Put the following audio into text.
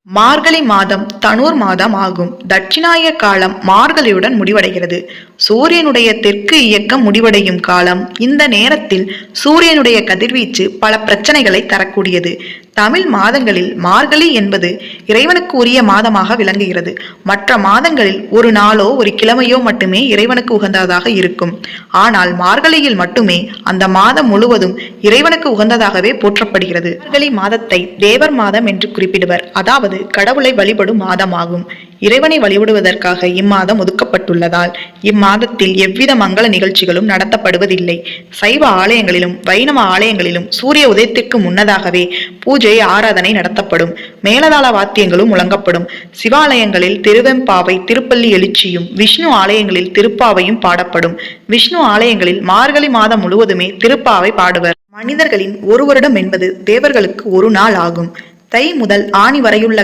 மார்கழி மாதம் தனுர் மாதம் ஆகும். தட்சிணாய காலம் மார்கழியுடன் முடிவடைகிறது. சூரியனுடைய தெற்கு இயக்கம் முடிவடையும் காலம். இந்த நேரத்தில் சூரியனுடைய கதிர்வீச்சு பல பிரச்சனைகளை தரக்கூடியது. தமிழ் மாதங்களில் மார்கழி என்பது இறைவனுக்கு உரிய மாதமாக விளங்குகிறது. மற்ற மாதங்களில் ஒரு நாளோ ஒரு கிழமையோ மட்டுமே இறைவனுக்கு உகந்ததாக இருக்கும். ஆனால் மார்கழியில் மட்டுமே அந்த மாதம் முழுவதும் இறைவனுக்கு உகந்ததாகவே போற்றப்படுகிறது. மார்கழி மாதத்தை தேவர் மாதம் என்று குறிப்பிடுவர். அதாவது கடவுளை வழிபடும் மாதமாகும். இறைவனை வழிபடுவதற்காக இம்மாதம் ஒதுக்கப்பட்டுள்ளதால் இம்மாதத்தில் எவ்வித மங்கள நிகழ்ச்சிகளும் நடத்தப்படுவதில்லை. சைவ ஆலயங்களிலும் வைணவ ஆலயங்களிலும் சூரிய உதயத்திற்கு முன்னதாகவே பூஜை ஆராதனை நடத்தப்படும். மேலதாள வாத்தியங்களும் முழங்கப்படும். சிவாலயங்களில் திருவெம்பாவை திருப்பள்ளி எழுச்சியும் விஷ்ணு ஆலயங்களில் திருப்பாவையும் பாடப்படும். விஷ்ணு ஆலயங்களில் மார்கழி மாதம் முழுவதுமே திருப்பாவை பாடுவர். மனிதர்களின் ஒரு வருடம் என்பது தேவர்களுக்கு ஒரு நாள் ஆகும். தை முதல் ஆணி வரையுள்ள